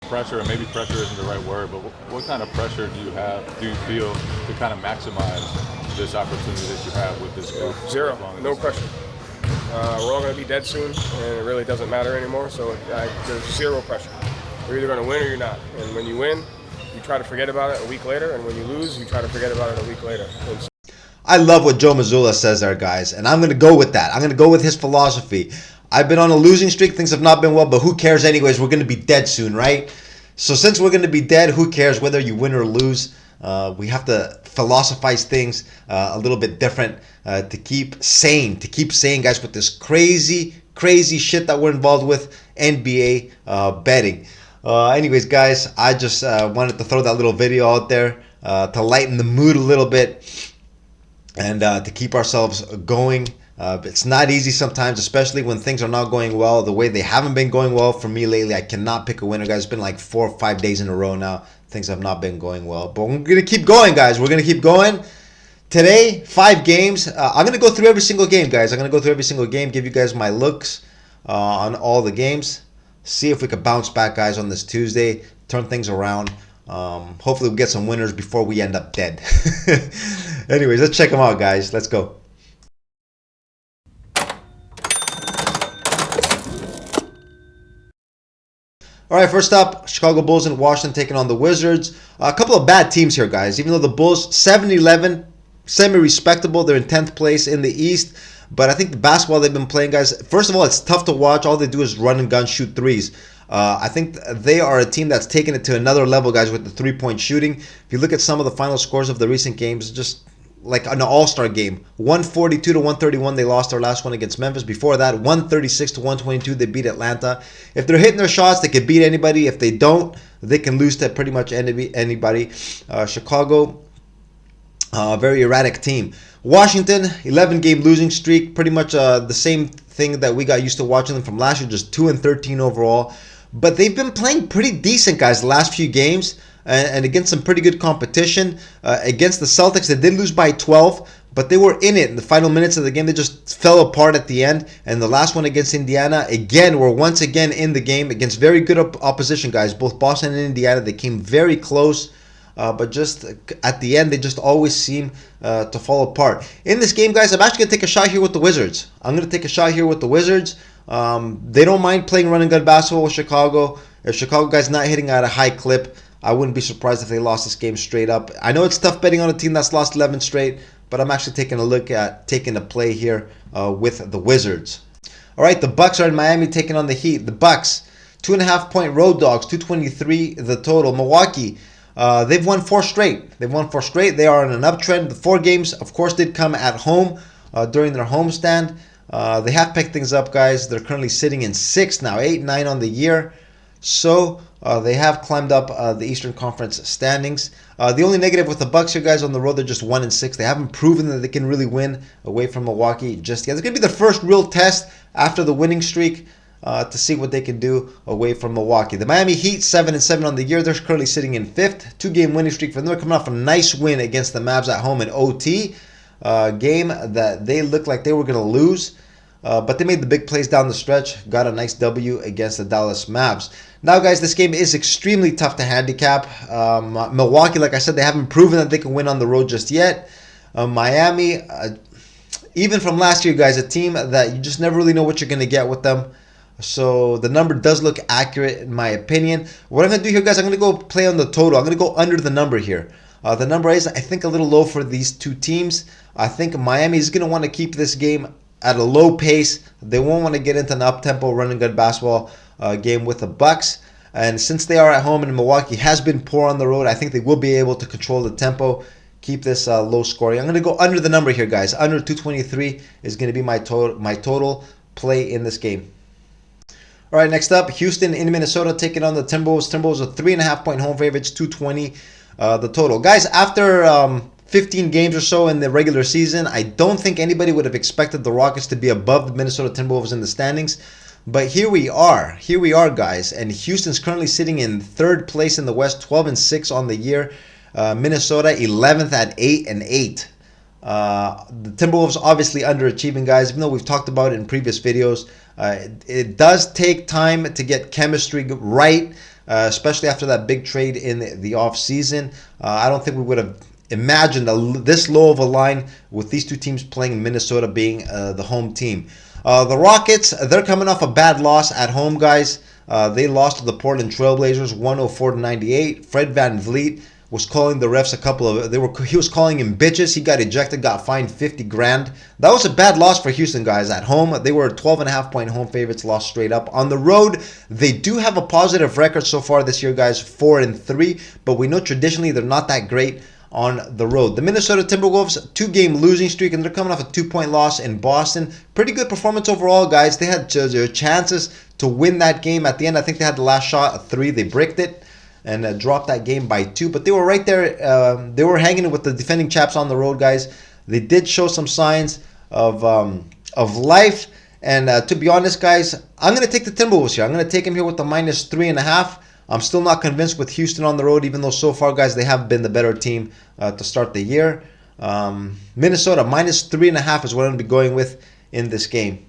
pressure, and maybe pressure isn't the right word, but what kind of pressure do you feel to kind of maximize this opportunity that you have with this group for Zero, as long as no this pressure. We're all going to be dead soon, and it really doesn't matter anymore. So there's zero pressure. You're either going to win or you're not. And when you win, you try to forget about it a week later, and when you lose, you try to forget about it a week later. I love what Joe Mazzulla says there, guys, and I'm going to go with that. I'm going to go with his philosophy. I've been on a losing streak. Things have not been well, but who cares anyways? We're going to be dead soon, right? So since we're going to be dead, who cares whether you win or lose? We have to philosophize things a little bit different to keep sane, guys, with this crazy shit that we're involved with, NBA betting. Anyways, guys, I just wanted to throw that little video out there to lighten the mood a little bit and to keep ourselves going. It's not easy sometimes, especially when things are not going well the way they haven't been going well for me lately. I cannot pick a winner, guys. It's been like 4 or 5 days in a row now. Things have not been going well, but we're going to keep going, guys. We're going to keep going. Today, 5 games. I'm going to go through every single game, guys. I'm going to go through every single game, give you guys my looks on all the games. See if we can bounce back, guys, on this Tuesday. Turn things around. Hopefully we'll get some winners before we end up dead. Anyways, let's check them out, guys. Let's go. All right, first up, Chicago Bulls and Washington taking on the Wizards. A couple of bad teams here, guys. Even though the Bulls 7-11, semi-respectable. They're in 10th place in the East. But I think the basketball they've been playing, guys, first of all, it's tough to watch. All they do is run and gun, shoot threes. I think they are a team that's taken it to another level, guys, with the three-point shooting. If you look at some of the final scores of the recent games, just like an all-star game, 142 to 131, they lost their last one against Memphis. Before that, 136 to 122, they beat Atlanta. If they're hitting their shots, they can beat anybody. If they don't, they can lose to pretty much anybody. Chicago, very erratic team. Washington, 11-game losing streak, pretty much the same thing that we got used to watching them from last year, just 2-13 overall. But they've been playing pretty decent, guys, the last few games, and against some pretty good competition. Against the Celtics, they did lose by 12, but they were in it in the final minutes of the game. They just fell apart at the end. And the last one against Indiana, again, we're once again in the game against very good opposition, guys. Both Boston and Indiana, they came very close. But just at the end, they just always seem to fall apart. In this game, guys, I'm actually going to take a shot here with the Wizards. I'm going to take a shot here with the Wizards. They don't mind playing run and gun basketball with Chicago. If Chicago guys not hitting at a high clip, I wouldn't be surprised if they lost this game straight up. I know it's tough betting on a team that's lost 11 straight, but I'm actually taking a look at taking a play here with the Wizards. All right, the Bucks are in Miami taking on the Heat. The Bucks, 2.5-point road dogs, 223 the total. Milwaukee, they've won 4 straight. They are on an uptrend. The 4 games, of course, did come at home during their homestand. They have picked things up, guys. They're currently sitting in 6th now, 8-9 on the year. So they have climbed up the Eastern Conference standings. The only negative with the Bucks here, guys, on the road, they're just 1-6. They haven't proven that they can really win away from Milwaukee just yet. It's going to be the first real test after the winning streak to see what they can do away from Milwaukee. The Miami Heat, 7-7 on the year. They're currently sitting in 5th. 2-game winning streak for them. They're coming off a nice win against the Mavs at home in OT. Game that they looked like they were going to lose. But they made the big plays down the stretch. Got a nice W against the Dallas Mavs. Now, guys, this game is extremely tough to handicap. Milwaukee, like I said, they haven't proven that they can win on the road just yet. Miami, even from last year, guys, a team that you just never really know what you're going to get with them. So the number does look accurate in my opinion. What I'm going to do here, guys, I'm going to go play on the total. I'm going to go under the number here. The number is, I think, a little low for these two teams. I think Miami is going to want to keep this game at a low pace. They won't want to get into an up-tempo running good basketball game with the Bucks. And since they are at home and Milwaukee has been poor on the road, I think they will be able to control the tempo, keep this low scoring. I'm going to go under the number here, guys. Under 223 is going to be my total play in this game. All right, next up, Houston in Minnesota taking on the Timberwolves. Timberwolves are 3.5-point home favorites, 220 the total. Guys, after 15 games or so in the regular season, I don't think anybody would have expected the Rockets to be above the Minnesota Timberwolves in the standings. But here we are, guys. And Houston's currently sitting in 3rd place in the West, 12-6 on the year. Minnesota 11th at 8-8. The Timberwolves obviously underachieving, guys. Even though we've talked about it in previous videos, it does take time to get chemistry right. especially after that big trade in the offseason. I don't think we would have imagined this low of a line with these two teams playing, Minnesota being the home team. The Rockets, they're coming off a bad loss at home, guys. They lost to the Portland Trailblazers 104-98. Fred VanVleet was calling the refs he was calling him bitches. He got ejected, got fined 50 grand. That was a bad loss for Houston, guys. At home, they were 12.5 point home favorites, lost straight up. On the road, they do have a positive record so far this year, guys, 4-3, but we know traditionally they're not that great on the road. The Minnesota Timberwolves, 2-game losing streak, and they're coming off a 2-point loss in Boston. Pretty good performance overall, guys. They had their chances to win that game at the end. I think they had the last shot, a 3. They bricked it and dropped that game by 2. But they were right there. They were hanging with the defending champs on the road, guys. They did show some signs of life. And to be honest, guys, I'm going to take the Timberwolves here. I'm going to take them here with the -3.5. I'm still not convinced with Houston on the road, even though so far, guys, they have been the better team to start the year. Minnesota, -3.5 is what I'm going to be going with in this game.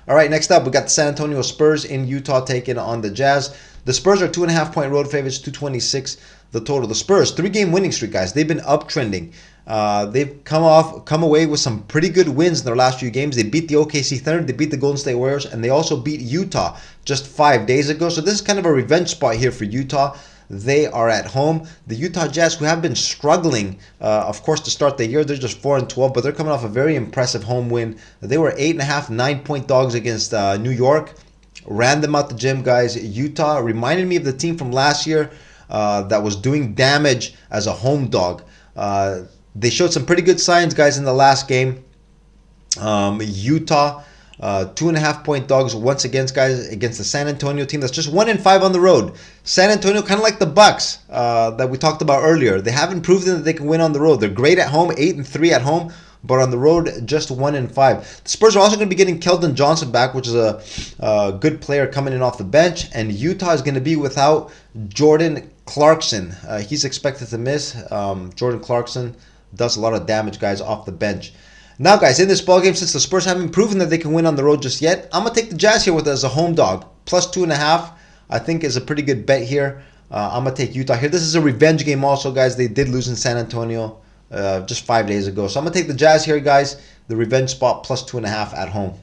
All right, next up, we got the San Antonio Spurs in Utah taking on the Jazz. The Spurs are 2.5 point road favorites, 226 the total. The Spurs, 3-game winning streak, guys. They've been uptrending. They've come away with some pretty good wins in their last few games. They beat the OKC Thunder, they beat the Golden State Warriors, and they also beat Utah just 5 days ago. So this is kind of a revenge spot here for Utah. They are at home. The Utah Jazz, who have been struggling, of course, to start the year, they're just 4-12, but they're coming off a very impressive home win. They were 8.5, 9-point dogs against New York. Ran them out the gym, guys. Utah reminded me of the team from last year that was doing damage as a home dog. They showed some pretty good signs, guys, in the last game. Utah, 2.5 point dogs once again, guys, against the San Antonio team that's just 1-5 on the road. San Antonio, kind of like the Bucks that we talked about earlier. They haven't proven that they can win on the road. They're great at home, 8-3 at home, but on the road, just 1-5. The Spurs are also going to be getting Keldon Johnson back, which is a good player coming in off the bench. And Utah is going to be without Jordan Clarkson. He's expected to miss. Jordan Clarkson does a lot of damage, guys, off the bench. Now, guys, in this ballgame, since the Spurs haven't proven that they can win on the road just yet, I'm going to take the Jazz here with as a home dog. Plus 2.5, I think, is a pretty good bet here. I'm going to take Utah here. This is a revenge game also, guys. They did lose in San Antonio just 5 days ago. So I'm going to take the Jazz here, guys. The revenge spot, plus 2.5 at home.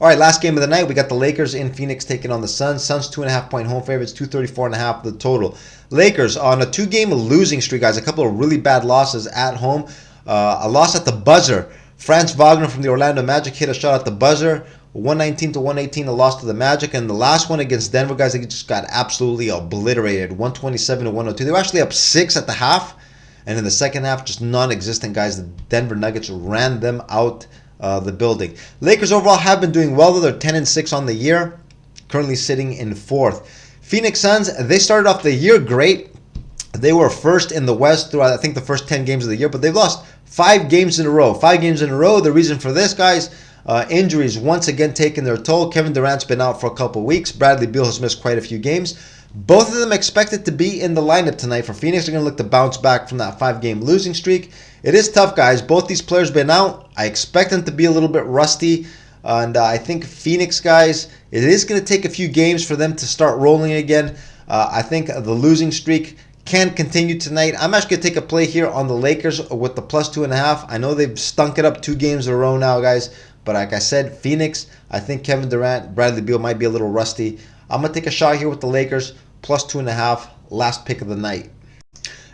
All right, last game of the night, we got the Lakers in Phoenix taking on the Suns. Suns 2.5 point home favorites, 234.5 the total. Lakers on a 2-game losing streak, guys. A couple of really bad losses at home. A loss at the buzzer. Franz Wagner from the Orlando Magic hit a shot at the buzzer. 119-118, a loss to the Magic. And the last one against Denver, guys, they just got absolutely obliterated. 127-102. They were actually up 6 at the half. And in the second half, just non-existent, guys. The Denver Nuggets ran them out the building. Lakers overall have been doing well, though. They're 10-6 on the year, currently sitting in 4th. Phoenix Suns, they started off the year great. They were first in the West throughout, I think, the first 10 games of the year, but they've lost 5 games in a row. 5 games in a row. The reason for this, guys, injuries once again taking their toll. Kevin Durant's been out for a couple weeks. Bradley Beal has missed quite a few games. Both of them expected to be in the lineup tonight for Phoenix. They're going to look to bounce back from that 5-game losing streak. It is tough, guys. Both these players been out. I expect them to be a little bit rusty. And I think Phoenix, guys, it is going to take a few games for them to start rolling again. I think the losing streak can continue tonight. I'm actually going to take a play here on the Lakers with the plus 2.5. I know they've stunk it up 2 games in a row now, guys. But like I said, Phoenix, I think Kevin Durant, Bradley Beal might be a little rusty. I'm going to take a shot here with the Lakers, plus 2.5, last pick of the night.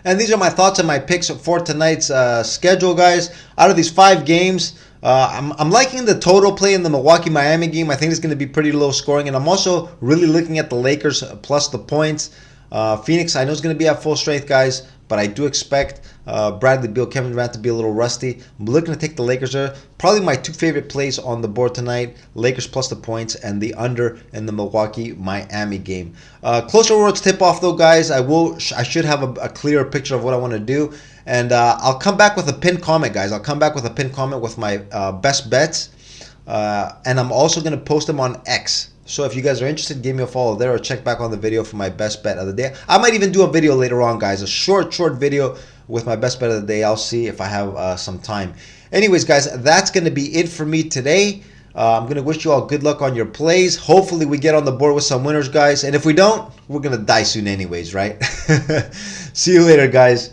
And these are my thoughts and my picks for tonight's schedule, guys. Out of these 5 games, I'm liking the total play in the Milwaukee-Miami game. I think it's going to be pretty low scoring. And I'm also really looking at the Lakers plus the points. Phoenix, I know, is going to be at full strength, guys. But I do expect Bradley Beal, Kevin Durant to be a little rusty. I'm looking to take the Lakers there. Probably my 2 favorite plays on the board tonight. Lakers plus the points and the under in the Milwaukee-Miami game. Closer towards tip-off, though, guys. I should have a clearer picture of what I want to do. And I'll come back with a pinned comment, guys. I'll come back with a pinned comment with my best bets. And I'm also going to post them on X. So if you guys are interested, give me a follow there or check back on the video for my best bet of the day. I might even do a video later on, guys. A short video with my best bet of the day. I'll see if I have some time. Anyways, guys, that's going to be it for me today. I'm going to wish you all good luck on your plays. Hopefully we get on the board with some winners, guys. And if we don't, we're going to die soon anyways, right? See you later, guys.